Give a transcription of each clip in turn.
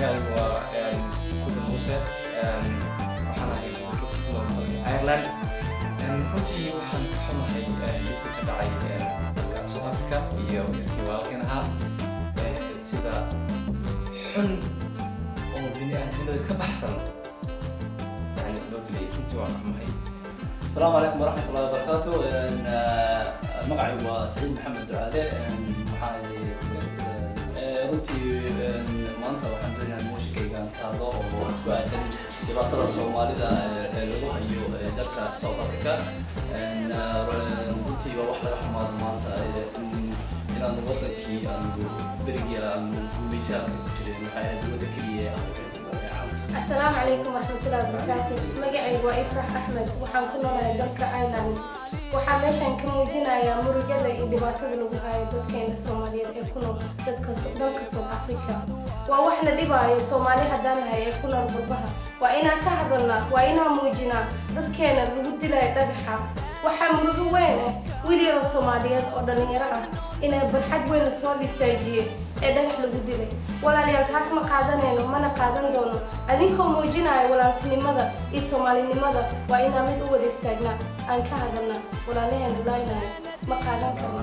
magacaygu waa Kudin Muuse waxaan ahay Ireland runtii waxaan ka xumahay dhibka ka dhacay dalka South Africa iyo walaalkeen ahaa sida xun oo bini'aadamnimada ka baxsan yani loo dilay runtii waan ka xumahay. السلام عليكم ورحمة الله وبركاته. مقعي وسعيد محمد دعادة محايد runtii maanta waxaan doonayaa muusikayga taado oo ku aadan dhibaatada Soomaalida ee lagu hayo dalka South Africa runtii waa wax laga xumaado maanta inaan wadankii aan berigii aan gumaysan ku jirin waxay ahayd wadda keliya السلام عليكم ورحمة الله وبركاته. مقعي وإفرح أحمد وحان كنا دلك آيلاند waxaa meeshan ka muujinayaa murugada iyo dhibaatada lagu hayo dadkeena Soomaaliyeed ee ku nool dalka South Africa. waa wax la dhibaayo Soomaali haddaan nahay ee ku nool qurbaha. waa inaan ka hadalnaa, waa inaan muujinaa dadkeena lagu dilayo dhagaxa. waxaa murugo weyn wiil yar oo Soomaaliyeed oo dhalinyaro ah inay barxad weyn la soo dhistaajiyay ee dhagax lagu dilay. walaalayaal taas ma qaadanayno, mana qaadan doono. adinkoo muujinaya walaaltinimada iyo Soomaalinimada waa inaan mid u wada istaagnaa aan ka hadalnaa. walaalaheen dhulaynaya ma qaadan karno.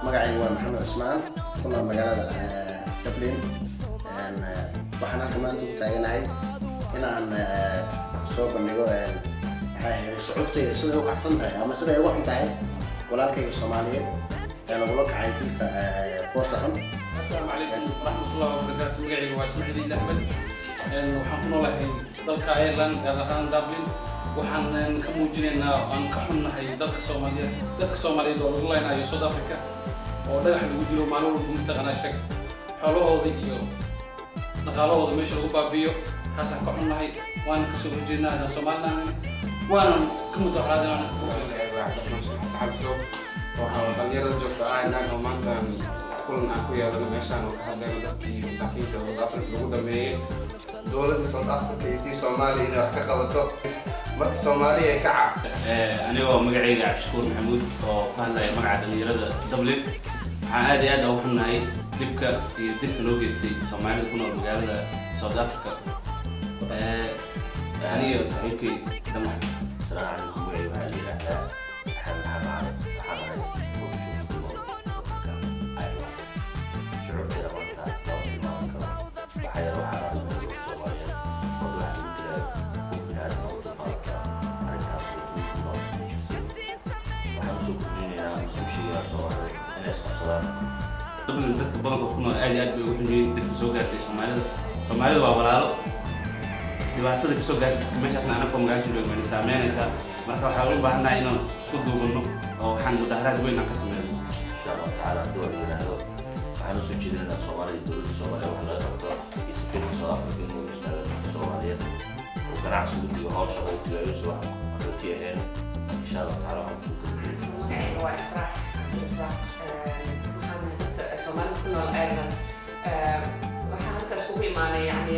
magacaygu waa Maxamed Cusmaan ku nool magaalada Dublin. waxaan halka maanta u taaganahay inaan soo bandhigo shucuubtayda siday u kacsan tahay ama siday uga xun tahay walaalkayga Soomaaliyeed ee lagula kacay dilka foosha xun. السلام عليكم ورحمة الله وبركاته. مقعي واسماعيل أحمد waxaan ku noolahay dalka Ireland gaar ahaan Dublin. waxaan ka muujinaynaa aan ka xunnahay dadka Soomaaliyeed oo lagu leynayo South Africa oo dhagax lagu dilo maalin walba mataqaanaa shag xoolahooda iyo dhaqaalahooda meesha lagu baabiyo. taasaan ka xunnahay waana kasoo horjeednaa Somaliland waana ka mudaharaadinaa waxaan dhalinyarada joogta Ireland oo maanta kulan aan ku yeelano meeshaan oo ka hadlayno dadkii masaakiinta South Africa lagu dhameeyay dowladda South Africa iyo tii Soomaaliya inay wax ka qabato marka Soomaaliya ay kaca. anigoo magacayga Cabdishakuur Maxamuud oo ku hadlaya magaca dhalinyarada Dublin. waxaan aad iyo aad ugu xunnahay dhibka iyo dilka loo geystay Soomaalida ku nool magaalada South Africa. aniga saaxiibkay dhammaan السلام عليكم وعليكم السلام. Dublin dadka badankood ku nool aad iyo aad bay ugu xun yihiin dadka soo gaartay Soomaalida waa walaalo. dhibaatada kasoo gaartay meeshaasna anagoo magaalada joogna way saameynaysaa. marka waxaan u baahanahay inaan isku duubano oo waxaan mudaharaad weyn aan ka sameyno. إن شاء الله تعالى دول ينهضوا waxaan usoo jeedinaa Soomaaliya dowladda Soomaaliya wax laga qabto iyo safiirka South Africa inuu istaago Soomaaliyeed oo ganacsiga iyo hawsha uu tigayo soo waxqabti ahayn. إن شاء الله تعالى waxaan usoo jeedinaa waa Ifraax waxaan dadka Soomaaliya ku nool Ireland waxaan halkaas ugu imaanay yani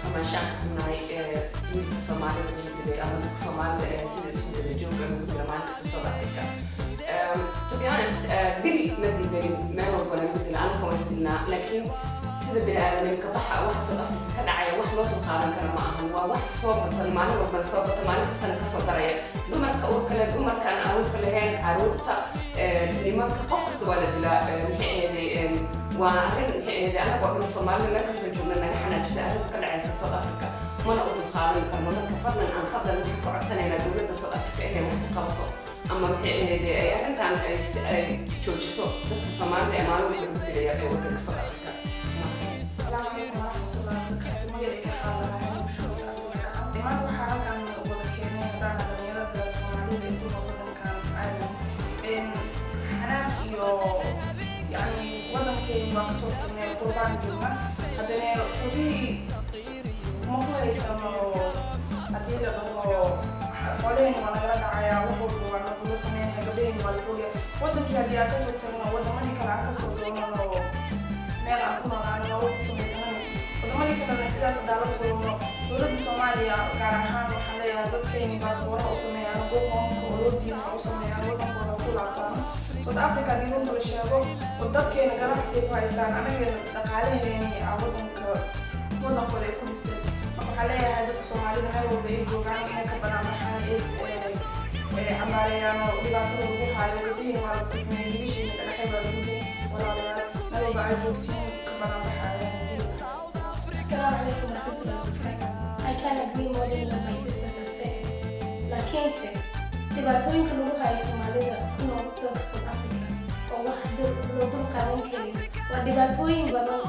xumaashaan ka xunahay wiilka Soomaalida lagu dilay ama dadka Soomaalida sida isku daba jooga lagu dila maalinta South Africa. To be honest, dil ma diidarin meel walba lagu dila anaka waa dilnaa laakiin sida bini'aadanimka baxa wax South Africa ka dhacaya wax loo dulqaadan kara ma ahan. waa wax soo batan maalin walba soo bata maalin kastana kasoo daraya. dumarka uur kale dumarkaan aan uurka lahayn caruurta nimanka qof kasta waa la dilaa. maxay ahayd waa arrin maxay ahayd anaga oo Soomaaliya meel kasta joogna naga xanaajisa arrinta ka dhacaysa South Africa mana u dulqaadan karno. marka fadlan waxaan ku codsanaynaa dowladda South Africa inay wax ka qabato ama maxay ahayd ay arrintan ay joojiso dadka Soomaalida ee maalin walba lagu dilaya ee waddanka South Africa. السلام عليكم ورحمة الله وبركاته. مقعي كحالة waxaa halkan wada keenay hadaan dhalinyarada Soomaalida ee ku nool waddankan Ireland. xanaaq iyo yani waddankeena waa kasoo kulmay qurbaan joogna haddana kulii ma ku haysano haddii la dhaho qoleheen waa nagala dhacayaa wax walba waa nagula sameynaya gabdheheen waa laguya waddankii haddii aan kasoo tagno waddamadii kale aan kasoo doonano meel aan ku noolaano nolol ku samaysanano waddamadii kalena sidaas hadaa la kulmo dowladda Soomaaliya gaar ahaan waxaan leeyahay dadkeeni baasboorka u sameeyaan qoomka oo loo diiday u sameeyaan waddankooda ku laabtaan. South Africa haddii runta la sheego oo dadkeena ganacsiga ku haystaan anageena dhaqaalaheeni waddanka wadankooda ay ku dhisteen. Marka waxaa leeyahay dadka Soomaalida meel walba ay joogaan inay ka banaanbaxaan cambaareeyaan oo dhibaatada lagu haayo gabdhihii waa la furmiyey wiilashiina dhagaxyo baa lagu dilay walaalayaal meel walba ay joogtiin ka banaanbaxaayaan. Assalamu alaikum warahmatullahi wabarakatuh. I can agree more than what my sisters are saying. Laakiinse dhibaatooyinka lagu hayo Soomaalida ku nool dalka South Africa oo wax loo dul qaadan karin waa dhibaatooyin badan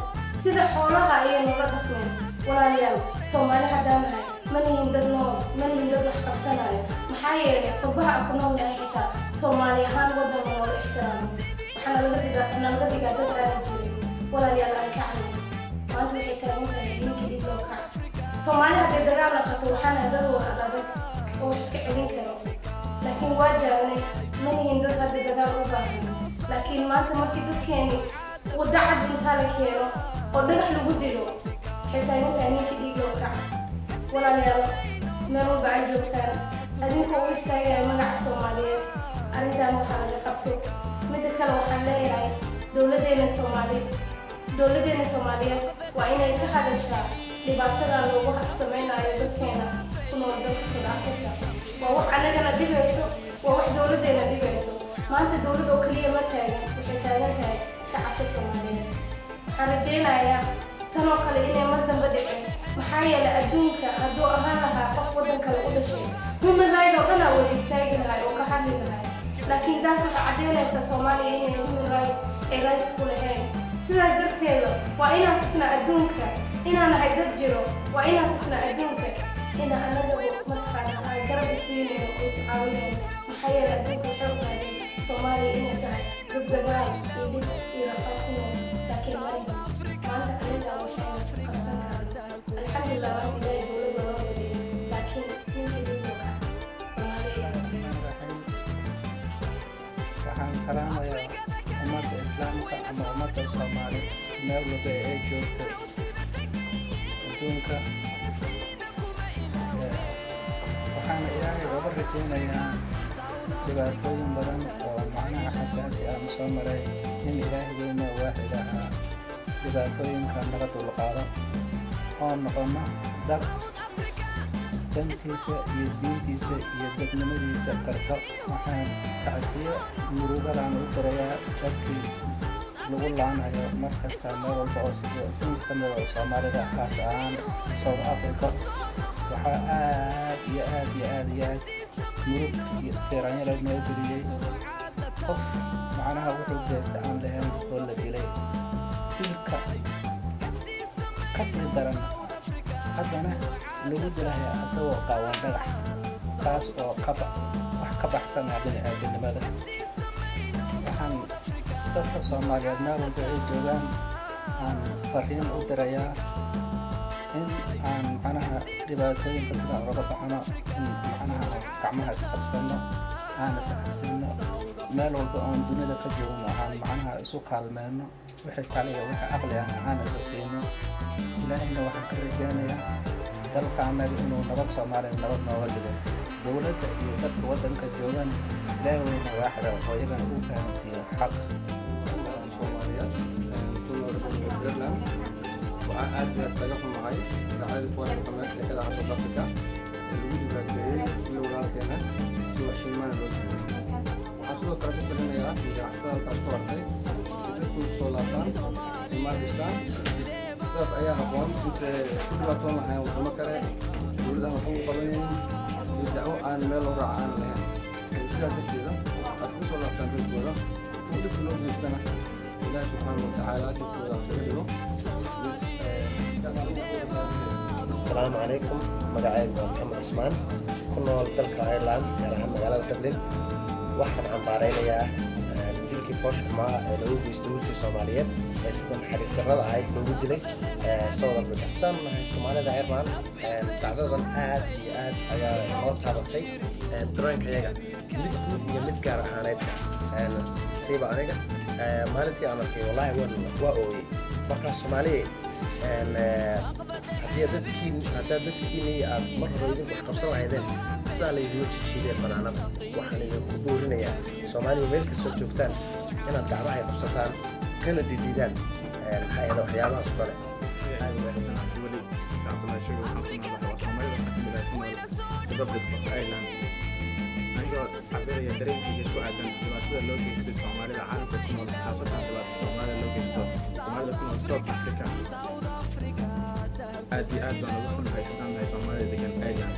sida xoolaha ayay noola dhaqmeen. Walaalayaal Soomaali haddaan nahay ma nihin dad nool ma nihin dad wax qabsanayo maxaa yeelay qurbaha aan ku noolnahay xitaa Soomaali ahaan waddan noola ixtiraamo waxaana laga dhigaa dad aanan jirin. Walaalayaal aan kacno maanta waxay taagan tahay ninkii dib loo kaco. Soomaali hadday dagaal naqato waxaana dad wada adag oo wax iska celin karo laakiin waa jaagnay ma nihin dad hadda dagaal u baahan laakiin maanta markii dadkeeni wadda cad intaa la keeno oo dhagax lagu dilo xitaa ninkaa ninkii dhiig loo kaco. Walaalayaal meel walba ay joogtaan adinka u istaagaya magaca Soomaaliyeed arrintan waxaa laga qabto. Midda kale waxaan leeyahay dowladdeena Soomaaliyeed waa inay ka hadashaa dhibaatada loogu samaynayo dadkeena ku nool dalka South Africa. Waa wax annagana dhibayso waa wax dowladdeena dhibayso. Maanta dowladda oo keliya ma taagan waxay taagan tahay shacabka Soomaaliyeed. Waxaan rajaynayaa tan oo kale inay mar dambe dhicin maxaa yeelay adduunka hadduu ahaan lahaa qof waddan kale u dhashay human right oo dhan aa wada istaagi lahay oo ka hadli lahay laakiin taas waxay caddaynaysaa Soomaaliya inay human right ay rights ku lahayn. sidaas darteeda waa inaan tusnaa adduunka inaan nahay dad jiro waa inaan tusnaa adduunka inaan annaga markaan aan garab isiinayno oo is caawinayno maxaa yeelay adduunka waxay u tahay Soomaaliya inay tahay dad dagaal iyo dhib iyo rafaad ku nool laakiin maanta aniga waxayna qabsan karnaa alxamdulillah waan ilaahay dowladda loo wadiyay laakiin ninkii dhib loo kaco Soomaaliya waxaan salaamayaa ummadda islaamka ama ummadda Soomaali meel walba ay joogto adduunka waxaana ilaahay uga rajaynayaa dhibaatooyin badan oo macnaha xasaasi ah soo maray in ilaahay weyna waaxid ahaa dhibaatooyinka naga dulqaado oo noqono dad dantiisa iyo diintiisa iyo dadnimadiisa karto. waxaan tacsiyo murugadaan u dirayaa dadkii lagu laanayo markasta meel walba oo in ka mid oo Soomaalida kaas ahaan South Africa waxaa aad iyo aad murug iyo tiiraanyada noo geliyey qof macnaha wuxuu geesta aan lahayn oo la dilay dilka kasii daran haddana lagu dilaya asagoo qaawan dhagax taas oo wax ka baxsanaa bini'aadanimada. waxaan dadka Soomaaliyeed meel walba ay joogaan aan fariin u dirayaa in aan macnaha dhibaatooyinka sida uga baxno in macnaha gacmaha is qabsano aan is xabsino meel walba oon dunida ka joogno aan macnaha isu kaalmeyno wixii kale iyo wixii caqli ah aan isa siino. ilaahayna waxaan ka rajaynayaa dalka annaga inuu nabad Soomaaliya nabad nooga dhigo dowladda iyo dadka waddanka joogan ilaahay weyna waaxida oo iyagana u fahansiiyo xaq. Soomaaliya ku nool Puntland waxaan aad iyo aad kaga xumahay dhacdadii kuwaas dhaqameed ee ka dhacay South Africa ee lagu dhibaateeyey sida walaalkeena si waxshiimaana loo jiray. waxaan sidoo kale ku talinayaa ganacsatada halkaas ku hartay dadku soo laabtaan maalgashtaan sidaas ayaa habboon intay ku dhibaatoon lahayn wadamo kale dowladaha waxba u qabanaynin iyo dacwo aan meel loo raaca aan lahayn. sidaas darteeda waxaad ku soo laabtaan dadkooda kuwa dhibka loo geystana ilaahi subxaanahu watacaala dhibkooda kaga dhigo. السلام عليكم مقاعد محمد عثمان كنا dalka Ireland gaar ahaan magaalada Dublin waxaan cambaaraynayaa dilkii foosha xumaa ee lagu geystay wiilkii Soomaaliyeed ee sida xariiq darrada ahayd loogu dilay South Africa. tan Soomaalida Ireland dacdadan aad iyo aad ayaa noo taabatay dareenka iyaga mid guud iyo mid gaar ahaaneed siiba aniga maalintii aan arkay wallaahi waa ooyey markaa Soomaaliya haddaad dadkiinii aad mar hore idinku wax qabsan lahaydeen saa laydinma jijiideen banaanada. waxaan idinku boorinayaa Soomaaliya meel kastoo joogtaan inaad gacmaha qabsataan kana dhidhiidaan maxaa yeele waxyaabahaas kale magacayga waa xasan cabdiweli cabdullaahi sheego waxaan ku noolahay waa soomaalida waxaan ka mid ahay ku nool republic of Ireland anigoo cabiraya dareenkayga ku aadan dhibaatada loo geystay soomaalida caalamka ku nool khaasatan dhibaatada soomaalida loo geysto soomaalida ku nool South Africa aad iyo aad baan ugu xunahay haddaan nahay soomaalida degan Ireland